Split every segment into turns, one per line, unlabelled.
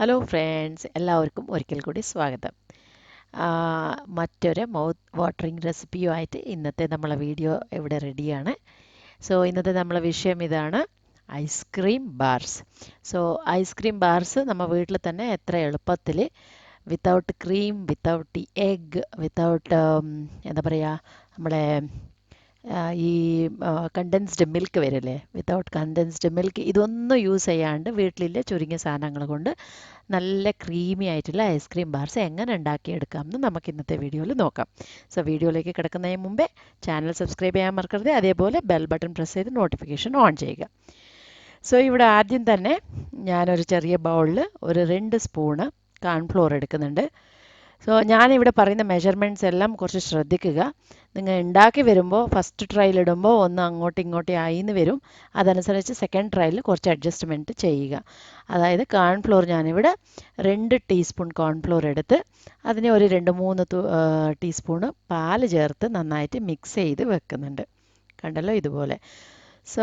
Hello friends, എല്ലാവർക്കും ഒരിക്കൽ കൂടി സ്വാഗതം. മറ്റൊരു മൗത്ത് വാട്ടറിംഗ് റെസിപ്പിയുമായിട്ട് ഇന്നത്തെ നമ്മളെ വീഡിയോ ഇവിടെ റെഡിയാണ്. സോ ഇന്നത്തെ നമ്മളെ വിഷയം ഇതാണ്, ice cream bars. So ice cream bars നമ്മൾ വീട്ടിൽ തന്നെ എത്ര എളുപ്പത്തിൽ without cream, without egg, without എന്താ പറയുക, നമ്മളെ ഈ കണ്ടൻസ്ഡ് മിൽക്ക് വരില്ലേ, വിത്തൗട്ട് കണ്ടൻസ്ഡ് മിൽക്ക് ഇതൊന്നും യൂസ് ചെയ്യാണ്ട് വീട്ടിലെ ചുരുങ്ങിയ സാധനങ്ങൾ കൊണ്ട് നല്ല ക്രീമി ആയിട്ടുള്ള ഐസ്ക്രീം ബാർസ് എങ്ങനെ ഉണ്ടാക്കിയെടുക്കാം എന്ന് നമുക്ക് ഇന്നത്തെ വീഡിയോയിൽ നോക്കാം. സോ വീഡിയോയിലേക്ക് കിടക്കുന്നതിന് മുമ്പേ ചാനൽ സബ്സ്ക്രൈബ് ചെയ്യാൻ മറക്കരുത്. അതേപോലെ ബെൽ ബട്ടൺ പ്രസ് ചെയ്ത് നോട്ടിഫിക്കേഷൻ ഓൺ ചെയ്യുക. സോ ഇവിടെ ആദ്യം തന്നെ ഞാനൊരു ചെറിയ ബൗളിൽ ഒരു 2 സ്പൂണ് കോൺഫ്ലോർ എടുക്കുന്നുണ്ട്. സോ ഞാനിവിടെ പറയുന്ന മെഷർമെൻറ്റ്സ് എല്ലാം കുറച്ച് ശ്രദ്ധിക്കുക. നിങ്ങൾ ഉണ്ടാക്കി വരുമ്പോൾ ഫസ്റ്റ് ട്രയലിടുമ്പോൾ ഒന്ന് അങ്ങോട്ടും ഇങ്ങോട്ടും ആയിന്ന് വരും. അതനുസരിച്ച് സെക്കൻഡ് ട്രയലിൽ കുറച്ച് അഡ്ജസ്റ്റ്മെൻറ്റ് ചെയ്യുക. അതായത് കോൺഫ്ലോർ ഞാനിവിടെ 2 ടീസ്പൂൺ കോൺഫ്ലോർ എടുത്ത് അതിനെ ഒരു 2-3 ടീസ്പൂണ് പാൽ ചേർത്ത് നന്നായിട്ട് മിക്സ് ചെയ്ത് വെക്കുന്നുണ്ട്. കണ്ടല്ലോ ഇതുപോലെ. സോ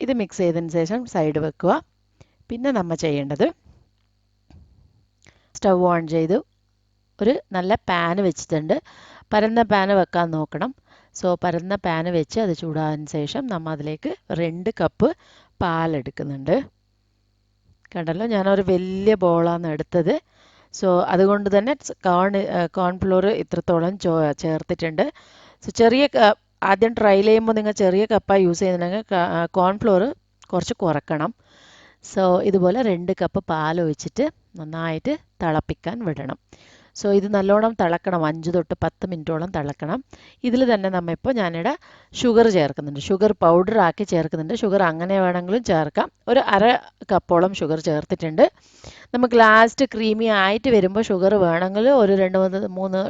ഇത് മിക്സ് ചെയ്തതിന് ശേഷം സൈഡ് വെക്കുക. പിന്നെ നമ്മൾ ചെയ്യേണ്ടത്, സ്റ്റവ് ഓൺ ചെയ്തു ഒരു നല്ല പാന് വെച്ചിട്ടുണ്ട്. പരന്ന പാന് വെക്കാൻ നോക്കണം. സോ പരന്ന പാന് വെച്ച് അത് ചൂടായതിന് ശേഷം നമ്മൾ അതിലേക്ക് 2 കപ്പ് പാലെടുക്കുന്നുണ്ട്. കണ്ടല്ലോ, ഞാനൊരു വലിയ ബോളാണ് എടുത്തത്. സോ അതുകൊണ്ട് തന്നെ കോൺഫ്ലോർ ഇത്രത്തോളം ചേർത്തിട്ടുണ്ട്. സോ ആദ്യം ട്രൈ ചെയ്യുമ്പോൾ നിങ്ങൾ ചെറിയ കപ്പാണ് യൂസ് ചെയ്യുന്നുണ്ടെങ്കിൽ കോൺഫ്ലോർ കുറച്ച് കുറക്കണം. സോ ഇതുപോലെ 2 കപ്പ് പാൽ ഒഴിച്ചിട്ട് നന്നായിട്ട് തിളപ്പിക്കാൻ വിടണം. സോ ഇത് നല്ലോണം തിളക്കണം, 5 തൊട്ട് 10 മിനിറ്റോളം തിളക്കണം. ഇതിൽ തന്നെ നമ്മളിപ്പോൾ ഞാനിവിടെ ഷുഗർ ചേർക്കുന്നുണ്ട്. ഷുഗർ പൗഡർ ആക്കി ചേർക്കുന്നുണ്ട്. ഷുഗർ അങ്ങനെ വേണമെങ്കിലും ചേർക്കാം. ഒരു അര കപ്പോളം ഷുഗർ ചേർത്തിട്ടുണ്ട്. നമുക്ക് ലാസ്റ്റ് ക്രീമി ആയിട്ട് വരുമ്പോൾ ഷുഗർ വേണമെങ്കിൽ ഒരു 2-3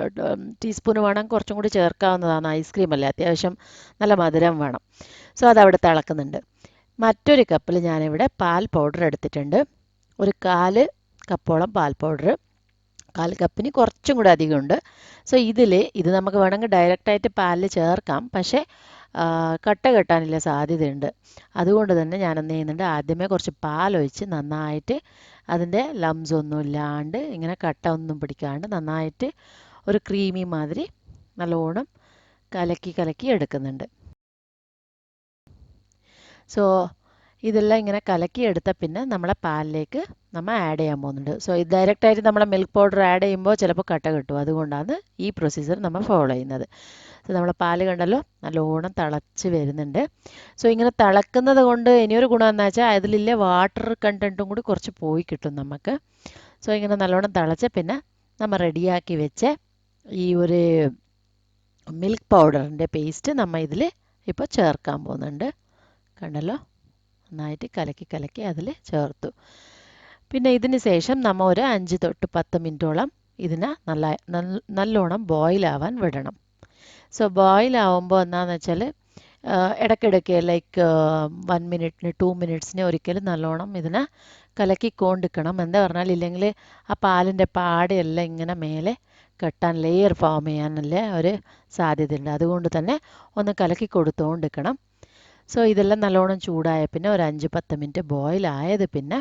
ടീസ്പൂൺ വേണം കുറച്ചും കൂടി ചേർക്കാവുന്നതാണ്. ഐസ്ക്രീം അല്ലേ, അത്യാവശ്യം നല്ല മധുരം വേണം. സോ അതവിടെ തിളക്കുന്നുണ്ട്. മറ്റൊരു കപ്പിൽ ഞാനിവിടെ പാൽ പൗഡർ എടുത്തിട്ടുണ്ട്. ഒരു 1/4 കപ്പോളം പാൽ പൗഡർ, 1/4 കപ്പിന് കുറച്ചും കൂടി അധികമുണ്ട്. സോ ഇത് നമുക്ക് വേണമെങ്കിൽ ഡയറക്റ്റായിട്ട് പാലിൽ ചേർക്കാം, പക്ഷേ കട്ട കെട്ടാനുള്ള സാധ്യതയുണ്ട്. അതുകൊണ്ട് തന്നെ ഞാൻ എന്ത് ചെയ്യുന്നുണ്ട്, ആദ്യമേ കുറച്ച് പാലൊഴിച്ച് നന്നായിട്ട് അതിൻ്റെ ലംസ് ഒന്നും ഇല്ലാണ്ട് ഇങ്ങനെ കട്ട ഒന്നും പിടിക്കാണ്ട് നന്നായിട്ട് ഒരു ക്രീമി മാതിരി നല്ലോണം കലക്കി എടുക്കുന്നുണ്ട്. സോ ഇതെല്ലാം ഇങ്ങനെ കലക്കിയെടുത്ത പിന്നെ നമ്മളെ പാലിലേക്ക് നമ്മൾ ആഡ് ചെയ്യാൻ പോകുന്നുണ്ട്. സോ ഇത് ഡയറക്റ്റായിട്ട് നമ്മളെ മിൽക്ക് പൗഡർ ആഡ് ചെയ്യുമ്പോൾ ചിലപ്പോൾ കട്ട കിട്ടും. അതുകൊണ്ടാണ് ഈ പ്രൊസീജിയർ നമ്മൾ ഫോളോ ചെയ്യുന്നത്. സോ നമ്മളെ പാല് കണ്ടല്ലോ നല്ലോണം തിളച്ച് വരുന്നുണ്ട്. സോ ഇങ്ങനെ തിളക്കുന്നത് കൊണ്ട് ഇനിയൊരു ഗുണം എന്താ വെച്ചാൽ അതിലെ വാട്ടർ കണ്ടൻറ്റും കൂടി കുറച്ച് പോയി കിട്ടും നമുക്ക്. സോ ഇങ്ങനെ നല്ലോണം തിളച്ച് പിന്നെ നമ്മൾ റെഡിയാക്കി വെച്ച് ഈ ഒരു മിൽക്ക് പൗഡറിൻ്റെ പേസ്റ്റ് നമ്മൾ ഇതിൽ ഇപ്പോൾ ചേർക്കാൻ പോകുന്നുണ്ട്. കണ്ടല്ലോ, നന്നായിട്ട് കലക്കി അതിൽ ചേർത്തു. പിന്നെ ഇതിന് ശേഷം നമ്മൾ ഒരു 5 തൊട്ട് 10 മിനിറ്റോളം ഇതിനെ നല്ലോണം ബോയിലാവാൻ വിടണം. സോ ബോയിലാവുമ്പോൾ എന്താണെന്ന് വെച്ചാൽ ഇടയ്ക്കിടയ്ക്ക് ലൈക്ക് 1 മിനിറ്റിന് 2 മിനിറ്റ്സിന് ഒരിക്കലും നല്ലോണം ഇതിനെ കലക്കിക്കൊണ്ടിരിക്കണം. എന്താ പറഞ്ഞാൽ ഇല്ലെങ്കിൽ ആ പാലിൻ്റെ പാടയെല്ലാം ഇങ്ങനെ മേലെ കെട്ടാൻ, ലെയർ ഫോം ചെയ്യാനുള്ള ഒരു സാധ്യതയുണ്ട്. അതുകൊണ്ട് തന്നെ ഒന്ന് കലക്കി കൊടുത്തുകൊണ്ടിരിക്കണം. സോ ഇതെല്ലാം നല്ലോണം ചൂടായ പിന്നെ ഒരു 5-10 മിനിറ്റ് ബോയിൽ ആയത് പിന്നെ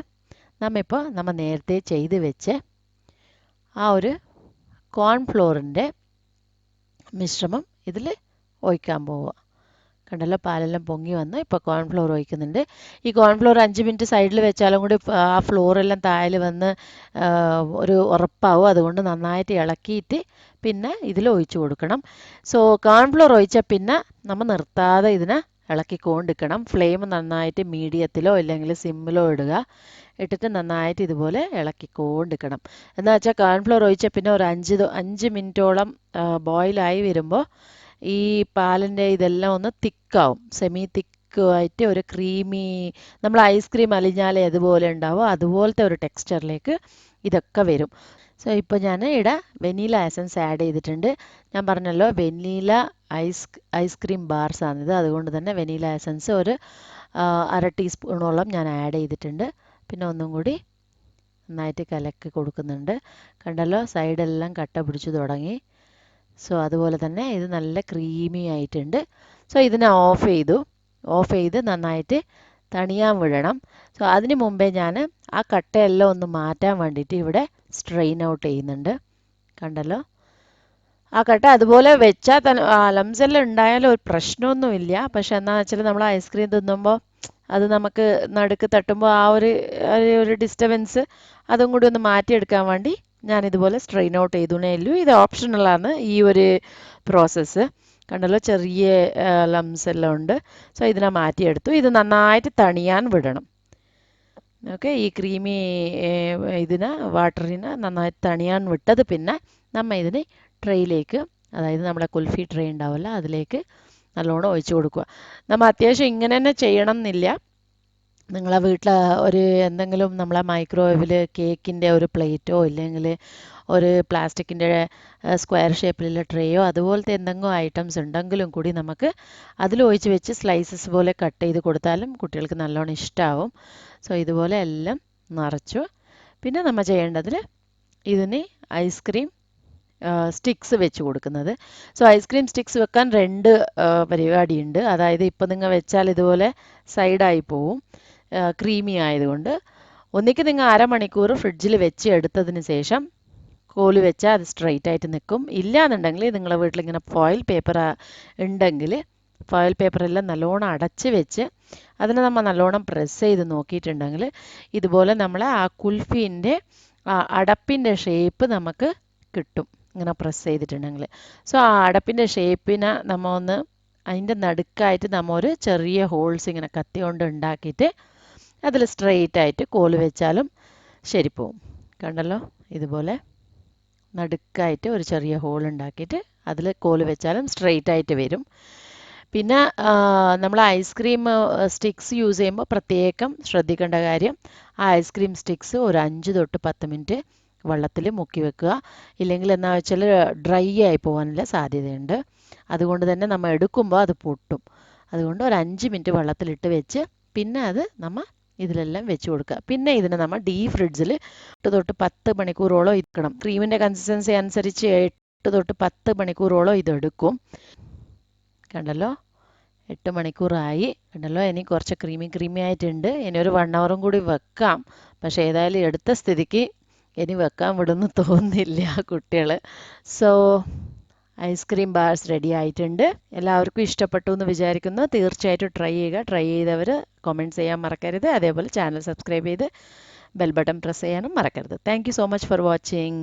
നമ്മൾ നേരത്തെ ചെയ്ത് വെച്ച് ആ ഒരു കോൺഫ്ലോറിൻ്റെ മിശ്രമം ഇതിൽ ഒഴിക്കാൻ പോവുക. കണ്ടല്ലോ, പാലെല്ലാം പൊങ്ങി വന്ന് ഇപ്പോൾ കോൺഫ്ലോർ ഒഴിക്കുന്നുണ്ട്. ഈ കോൺഫ്ലോർ 5 മിനിറ്റ് സൈഡിൽ വെച്ചാലും കൂടി ആ ഫ്ലോറെല്ലാം താഴെ വന്ന് ഒരു ഉറപ്പാവും. അതുകൊണ്ട് നന്നായിട്ട് ഇളക്കിയിട്ട് പിന്നെ ഇതിൽ ഒഴിച്ചു കൊടുക്കണം. സോ കോൺഫ്ലോർ ഒഴിച്ചാൽ പിന്നെ നമ്മൾ നിർത്താതെ ഇതിനെ ഇളക്കിക്കൊണ്ടിരിക്കണം. ഫ്ലെയിം നന്നായിട്ട് മീഡിയത്തിലോ ഇല്ലെങ്കിൽ സിമ്മിലോ ഇടുക. ഇട്ടിട്ട് നന്നായിട്ട് ഇതുപോലെ ഇളക്കിക്കൊണ്ടിരിക്കണം. എന്ന് വെച്ചാൽ കോൺഫ്ലോർ ഒഴിച്ചാൽ പിന്നെ ഒരു 5 മിനിറ്റോളം ബോയിലായി വരുമ്പോൾ ഈ പാലിൻ്റെ ഇതെല്ലാം ഒന്ന് തിക്കാവും, സെമി തിക്കായിട്ട് ഒരു ക്രീമി, നമ്മൾ ഐസ്ക്രീം അലിഞ്ഞാലേ അതുപോലെ ഉണ്ടാവും, അതുപോലത്തെ ഒരു ടെക്സ്ചറിലേക്ക് ഇതൊക്കെ വരും. സോ ഇപ്പോൾ ഞാൻ ഇവിടെ വെനീല എസൻസ് ആഡ് ചെയ്തിട്ടുണ്ട്. ഞാൻ പറഞ്ഞല്ലോ വെനീല ഐസ്ക്രീം ബാർസ് ആണിത്. അതുകൊണ്ട് തന്നെ വെനീല എസൻസ് ഒരു അര ടീസ്പൂണോളം ഞാൻ ആഡ് ചെയ്തിട്ടുണ്ട്. പിന്നെ ഒന്നും കൂടി നന്നായിട്ട് കലക്കി കൊടുക്കുന്നുണ്ട്. കണ്ടല്ലോ, സൈഡെല്ലാം കട്ട പിടിച്ചു തുടങ്ങി. സോ അതുപോലെ തന്നെ ഇത് നല്ല ക്രീമി ആയിട്ടുണ്ട്. സോ ഇതിനെ ഓഫ് ചെയ്ത് നന്നായിട്ട് തണിയാൻ വിടണം. സോ അതിന് മുമ്പേ ഞാൻ ആ കട്ടയെല്ലാം ഒന്ന് മാറ്റാൻ വേണ്ടിയിട്ട് ഇവിടെ സ്ട്രെയിൻ ഔട്ട് ചെയ്യുന്നുണ്ട്. കണ്ടല്ലോ, ആ കട്ട അതുപോലെ വെച്ചാൽ തന്നെ ലംസ് എല്ലാം ഉണ്ടായാലും ഒരു പ്രശ്നമൊന്നുമില്ല. പക്ഷെ എന്താണെന്ന് വെച്ചാൽ നമ്മൾ ഐസ്ക്രീം തിന്നുമ്പോൾ അത് നമുക്ക് നടുക്ക് തട്ടുമ്പോൾ ആ ഒരു ഡിസ്റ്റർബൻസ് അതും കൂടി ഒന്ന് മാറ്റിയെടുക്കാൻ വേണ്ടി ഞാൻ ഇതുപോലെ സ്ട്രെയിൻ ഔട്ട് ചെയ്തേ ഉള്ളൂ. ഇത് ഓപ്ഷണലാണ് ഈ ഒരു പ്രോസസ്സ്. കണ്ടല്ലോ, ചെറിയ ലംസ് എല്ലാം ഉണ്ട്. സോ ഇതിനെ മാറ്റിയെടുത്തു. ഇത് നന്നായിട്ട് തണിയാൻ വിടണം. ഓക്കെ, ഈ ക്രീമി ഇതിന് വാട്ടറിന് നന്നായിട്ട് തണിയാൻ വിട്ടത് പിന്നെ നമ്മൾ ഇതിന് ട്രേയിലേക്ക്, അതായത് നമ്മുടെ കുൽഫി ട്രേ ഉണ്ടാവില്ല, അതിലേക്ക് നല്ലോണം ഒഴിച്ചു കൊടുക്കുക. നമ്മൾ അത്യാവശ്യം ഇങ്ങനെ തന്നെ ചെയ്യണം എന്നില്ല. നിങ്ങളെ വീട്ടിൽ ഒരു എന്തെങ്കിലും നമ്മളെ മൈക്രോവേവിൽ കേക്കിൻ്റെ ഒരു പ്ലേറ്റോ ഇല്ലെങ്കിൽ ഒരു പ്ലാസ്റ്റിക്കിൻ്റെ സ്ക്വയർ ഷേപ്പിലുള്ള ട്രേയോ അതുപോലത്തെ എന്തെങ്കിലും ഐറ്റംസ് ഉണ്ടെങ്കിലും കൂടി നമുക്ക് അതിലൊഴിച്ച് വെച്ച് സ്ലൈസസ് പോലെ കട്ട് ചെയ്ത് കൊടുത്താലും കുട്ടികൾക്ക് നല്ലോണം ഇഷ്ടമാവും. സോ ഇതുപോലെ എല്ലാം നിറച്ചു. പിന്നെ നമ്മൾ ചെയ്യേണ്ടതിൽ ഇതിന് ഐസ്ക്രീം സ്റ്റിക്സ് വെച്ച് കൊടുക്കുന്നത്. സോ ഐസ്ക്രീം സ്റ്റിക്സ് വെക്കാൻ രണ്ട് പരിപാടിയുണ്ട്. അതായത് ഇപ്പം നിങ്ങൾ വെച്ചാൽ ഇതുപോലെ സൈഡായി പോവും, ക്രീമി ആയതുകൊണ്ട്. ഒന്നിക്ക് നിങ്ങൾ അരമണിക്കൂർ ഫ്രിഡ്ജിൽ വെച്ച് എടുത്തതിന് ശേഷം കോല് വെച്ചാൽ അത് സ്ട്രെയിറ്റ് ആയിട്ട് നിൽക്കും. ഇല്ലയെന്നുണ്ടെങ്കിൽ നിങ്ങളുടെ വീട്ടിൽ ഇങ്ങനെ ഫോയിൽ പേപ്പർ ഉണ്ടെങ്കിൽ ഫോയിൽ പേപ്പറെല്ലാം നല്ലോണം അടച്ച് വെച്ച് അതിനെ നമ്മൾ നല്ലോണം പ്രസ് ചെയ്ത് നോക്കിയിട്ടുണ്ടെങ്കിൽ ഇതുപോലെ നമ്മളെ ആ കുൽഫീൻ്റെ അടപ്പിൻ്റെ ഷേപ്പ് നമുക്ക് കിട്ടും, ഇങ്ങനെ പ്രസ് ചെയ്തിട്ടുണ്ടെങ്കിൽ. സോ ആ അടപ്പിൻ്റെ ഷേപ്പിനെ നമ്മൾ ഒന്ന് അതിൻ്റെ നടുക്കായിട്ട് നമ്മൾ ഒരു ചെറിയ ഹോൾസ് ഇങ്ങനെ കത്തി കൊണ്ട് ഉണ്ടാക്കിയിട്ട് അതിൽ സ്ട്രെയിറ്റ് ആയിട്ട് കോല് വെച്ചാലും ശരി പോവും. കണ്ടല്ലോ, ഇതുപോലെ നടുക്കായിട്ട് ഒരു ചെറിയ ഹോൾ ഉണ്ടാക്കിയിട്ട് അതിൽ കോല് വെച്ചാലും സ്ട്രെയിറ്റ് ആയിട്ട് വരും. പിന്നെ നമ്മൾ ഐസ്ക്രീം സ്റ്റിക്സ് യൂസ് ചെയ്യുമ്പോൾ പ്രത്യേകം ശ്രദ്ധിക്കേണ്ട കാര്യം, ആ ഐസ്ക്രീം സ്റ്റിക്സ് ഒരു 5 തൊട്ട് 10 മിനിറ്റ് വെള്ളത്തിൽ മുക്കി വെക്കുക. ഇല്ലെങ്കിൽ എന്താ വെച്ചാൽ ഡ്രൈ ആയി പോകാനുള്ള സാധ്യതയുണ്ട്. അതുകൊണ്ട് തന്നെ നമ്മൾ എടുക്കുമ്പോൾ അത് പൊട്ടും. അതുകൊണ്ട് ഒരു 5 മിനിറ്റ് വെള്ളത്തിലിട്ട് വെച്ച് പിന്നെ അത് നമ്മൾ ഇതിലെല്ലാം വെച്ച് കൊടുക്കുക. പിന്നെ ഇതിനെ നമ്മൾ ഡീപ് ഫ്രിഡ്ജിൽ 8 തൊട്ട് 10 മണിക്കൂറോളം ഇരിക്കണം. ക്രീമിൻ്റെ കൺസിസ്റ്റൻസി അനുസരിച്ച് 8 തൊട്ട് 10 മണിക്കൂറോളം ഇതെടുക്കും. കണ്ടല്ലോ, 8 മണിക്കൂറായി. കണ്ടല്ലോ, ഇനി കുറച്ച് ക്രീമി ആയിട്ടുണ്ട്. ഇനി ഒരു 1 അവറും കൂടി വെക്കാം. പക്ഷേ ഏതായാലും എടുത്ത സ്ഥിതിക്ക് ഇനി വെക്കാൻ വിടുന്നു തോന്നുന്നില്ല കുട്ടികൾ. സോ ഐസ്ക്രീം ബാർസ് റെഡി ആയിട്ടുണ്ട്. എല്ലാവർക്കും ഇഷ്ടപ്പെട്ടു എന്ന് വിചാരിക്കുന്നു. തീർച്ചയായിട്ടും ട്രൈ ചെയ്യുക. ട്രൈ ചെയ്തവർ കമൻറ്റ്സ് ചെയ്യാൻ മറക്കരുത്. അതേപോലെ ചാനൽ സബ്സ്ക്രൈബ് ചെയ്ത് ബെൽ ബട്ടൺ പ്രസ് ചെയ്യാനും മറക്കരുത്. Thank you so much for watching.